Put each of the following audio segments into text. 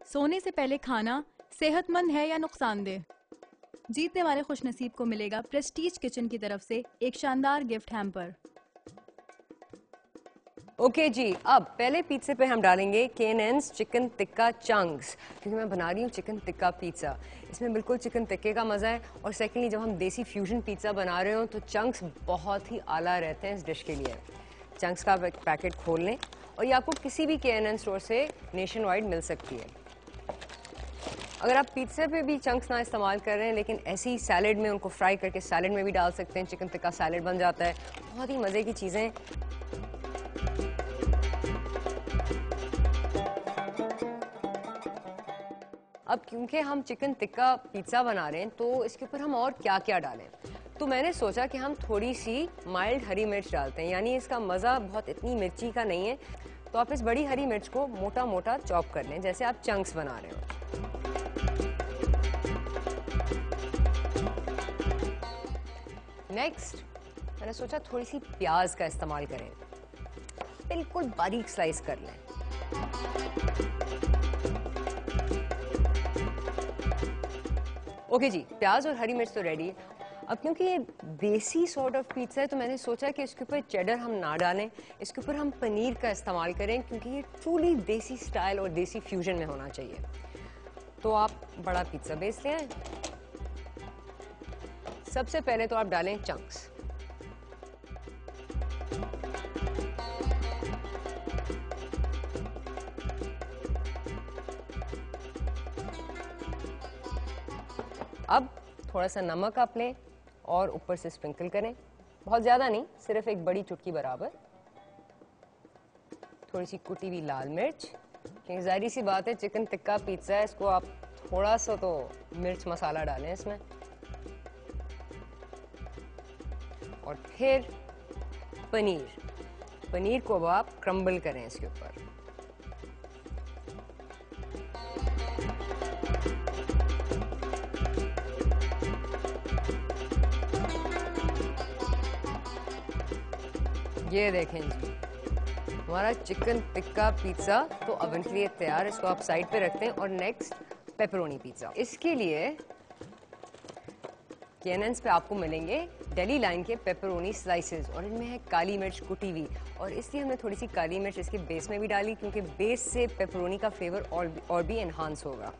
सोने से पहले खाना सेहतमंद है या नुकसानदेह? जीतने वाले खुशनसीब को मिलेगा प्रेस्टीज किचन की तरफ से एक शानदार गिफ्ट हैम्पर। ओके जी, अब पहले पिज्जे पे हम डालेंगे K&N's चिकन टिक्का चंक्स, क्योंकि मैं बना रही हूँ चिकन टिक्का पिज्ज़ा। इसमें बिल्कुल चिकन टिक्के का मज़ा है। और सेकेंडली, जब हम देसी फ्यूजन पिज्ज़ा बना रहे हो तो चंक्स बहुत ही आला रहते हैं इस डिश के लिए। चंक्स का पैकेट खोल लें और ये आपको किसी भी K&N स्टोर से नेशन वाइड मिल सकती है। अगर आप पिज्जे पे भी चंक्स ना इस्तेमाल कर रहे हैं, लेकिन ऐसे ही सैलेड में उनको फ्राई करके सैलेड में भी डाल सकते हैं, चिकन टिक्का सैलेड बन जाता है। बहुत ही मज़े की चीज़ें। अब क्योंकि हम चिकन टिक्का पिज्ज़ा बना रहे हैं तो इसके ऊपर हम और क्या क्या डालें, तो मैंने सोचा कि हम थोड़ी सी माइल्ड हरी मिर्च डालते हैं। यानी इसका मज़ा बहुत इतनी मिर्ची का नहीं है, तो आप इस बड़ी हरी मिर्च को मोटा मोटा चॉप कर लें, जैसे आप चंक्स बना रहे हो। नेक्स्ट, मैंने सोचा थोड़ी सी प्याज का इस्तेमाल करें, बिल्कुल बारीक स्लाइस कर लें। ओके जी, प्याज और हरी मिर्च तो रेडी है। अब क्योंकि ये देसी सॉर्ट ऑफ पिज्जा है तो मैंने सोचा कि इसके ऊपर चेडर हम ना डालें, इसके ऊपर हम पनीर का इस्तेमाल करें, क्योंकि ये ट्रूली देसी स्टाइल और देसी फ्यूजन में होना चाहिए। तो आप बड़ा पिज्जा बेस ले आए। सबसे पहले तो आप डालें चंक्स। अब थोड़ा सा नमक आप लें और ऊपर से स्प्रिंकल करें, बहुत ज़्यादा नहीं, सिर्फ एक बड़ी चुटकी बराबर। थोड़ी सी कुटी हुई लाल मिर्च, क्योंकि जाहिर सी बात है चिकन टिक्का पिज्ज़ा है, इसको आप थोड़ा सा तो मिर्च मसाला डालें इसमें। और फिर पनीर को अब आप क्रम्बल करें इसके ऊपर। ये देखें जी, हमारा चिकन टिक्का पिज्ज़ा तो ओवन के लिए तैयार। इसको आप साइड पे रखते हैं। और नेक्स्ट, पेपरोनी पिज्ज़ा। इसके लिए K&N's पे आपको मिलेंगे डेली लाइन के पेपरोनी स्लाइसेस, और इनमें है काली मिर्च कुटी हुई। और इसलिए हमने थोड़ी सी काली मिर्च इसके बेस में भी डाली, क्योंकि बेस से पेपरोनी का फ्लेवर और भी एनहांस होगा।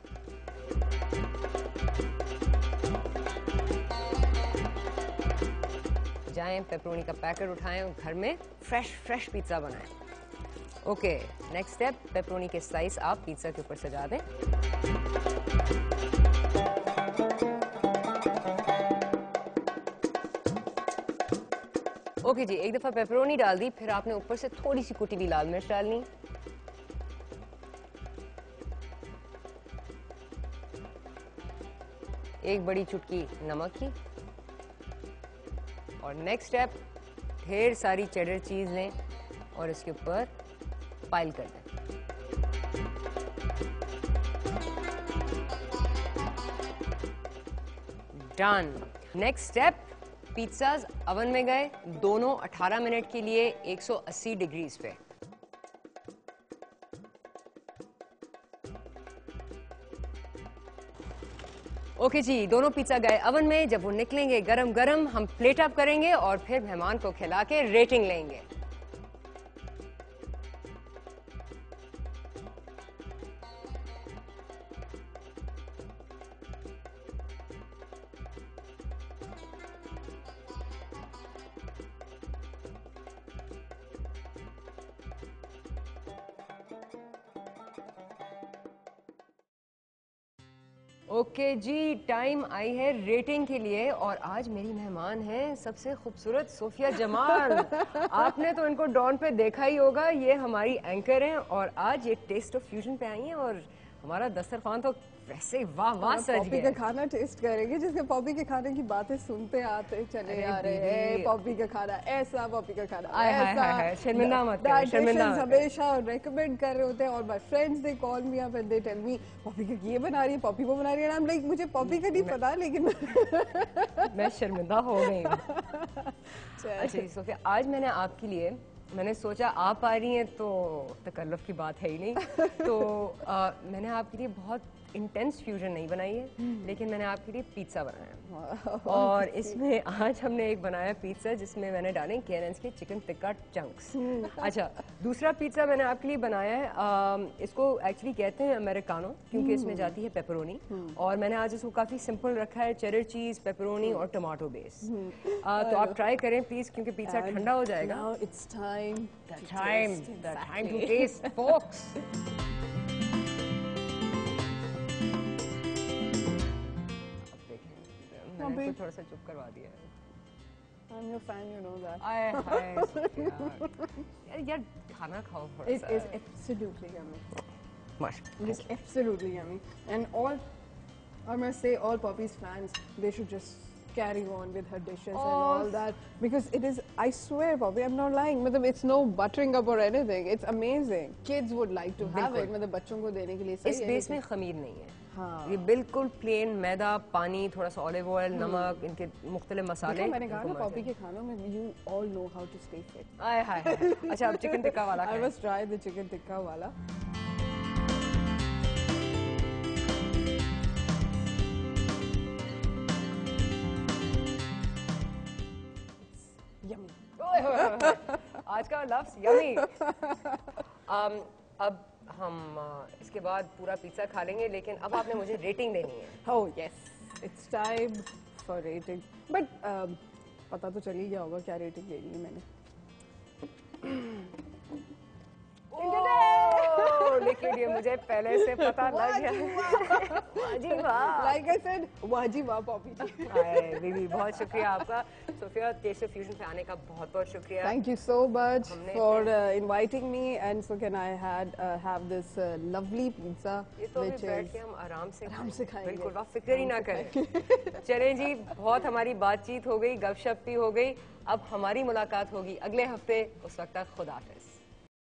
जाएं, पेपरोनी का पैकेट उठाएं और घर में फ्रेश पिज्ज़ा बनाएं। ओके, नेक्स्ट स्टेप, पेपरोनी के स्लाइस आप पिज्ज़ा के ऊपर सजा दें। ओके जी, एक दफ़ा पेपरोनी डाल दी, फिर आपने ऊपर से थोड़ी सी कुटी हुई लाल मिर्च डालनी। एक बड़ी चुटकी नमक की। और नेक्स्ट स्टेप, ढेर सारी चेडर चीज लें और इसके ऊपर पाइल कर दें। Done. Next step, pizzas oven में गए, दोनों 18 मिनट के लिए 180 डिग्रीज पे। ओके जी, दोनों पिज्जा गए ओवन में। जब वो निकलेंगे गरम गरम, हम प्लेट अप करेंगे और फिर मेहमान को खिला के रेटिंग लेंगे। ओके जी, टाइम आई है रेटिंग के लिए। और आज मेरी मेहमान हैं सबसे खूबसूरत सोफिया जमाल। आपने तो इनको डॉन पे देखा ही होगा, ये हमारी एंकर हैं और आज ये टेस्ट ऑफ फ्यूजन पे आई हैं। और हमारा दस्तरखान तो वैसे वाह वाह सज गया। पॉपी का खाना टेस्ट करेंगे, जिसके पॉपी के खाने की बातें सुनते आते चले आ रहे हैं। पॉपी का खाना ऐसा, पॉपी का खाना ऐसा, शर्मिंदा मत करो, शर्मिंदा मत। हमेशा रेकमेंड कर रहे होते हैं। और my friends they call me up and they tell me Poppy का ये बना रही है, पॉपी वो बना रही है। लाइक मुझे पॉपी का नहीं पता, लेकिन मैं शर्मिंदा हो गई। अच्छा सोफिया, आज मैंने आपके लिए मैंने सोचा आप आ रही हैं तो तकल्लुफ़ की बात है ही नहीं। तो मैंने आपके लिए बहुत इंटेंस फ्यूजन नहीं बनाई है, लेकिन मैंने आपके लिए पिज़्ज़ा बनाया है। और इसमें आज हमने एक बनाया पिज़्ज़ा जिसमें मैंने डाले केएनएन's के चिकन टिक्का चंक्स। अच्छा, दूसरा पिज़्ज़ा मैंने आपके लिए बनाया है, इसको एक्चुअली कहते हैं अमेरिकानो क्योंकि इसमें जाती है पेपरोनी, और मैंने आज इसको काफ़ी सिंपल रखा है, चेडर चीज़, पेपरोनी और टमाटो बेस। तो आप ट्राई करें प्लीज़, क्योंकि पिज़्ज़ा ठंडा हो जाएगा। Now it's time The to time taste, to taste, folks. मैंने इसको थोड़ा सा चुप करवा दिया है। I'm your fan, you know that. आए हाय यार खाना खाओ थोड़ा It सा। is absolutely yummy. माशाल्लाह। It is absolutely yummy. And all, I must say, all Poppy's fans, they should just carry on with her dishes and all that, because it is, I swear, Poppy, I'm not lying. मतलब it's no buttering up or anything. It's amazing. Kids would like to have it. मतलब बच्चों को देने के लिए सही इस है। बेस में खमीर नहीं है। हाँ। ये बिल्कुल प्लेन मैदा, पानी, थोड़ा सा ऑलिव ऑयल, नमक, इनके मुख्तलिफ मसाले। देखो, मैंने कहा ना पॉपी के खानों में you all know how to stay fit. आए हाय हाय। अच्छा, अब चिकन टिक्का वाला I खाएं। must try the chicken tikka वाला. Yummy. ओए होए होए होए। आज का लफ्ज़ यमी। अब हम इसके बाद पूरा पिज़्ज़ा खा लेंगे, लेकिन अब आपने मुझे रेटिंग देनी है। Oh yes, it's time for rating. But पता तो चल ही गया होगा क्या रेटिंग देनी है मैंने. ओह, लेकिन ये मुझे पहले से पता लग गया। वाजी वाह। Like I said, वाजी वाह पॉपी जी. हाय दीदी, बहुत शुक्रिया आपका। सोफिया, टेस्ट ऑफ फ्यूजन पे आने का बहुत बहुत शुक्रिया। Thank you so much हमने for inviting me, and so can I have this lovely pizza, ये तो अभी which बैठ is के हम आराम से खाएंगे. बिल्कुल, आप फिक्र ही ना करें। चलें जी, बहुत हमारी बातचीत हो गई, गपशप भी हो गई। अब हमारी मुलाकात होगी अगले हफ्ते, उस वक्त तक खुदा हाफिज़।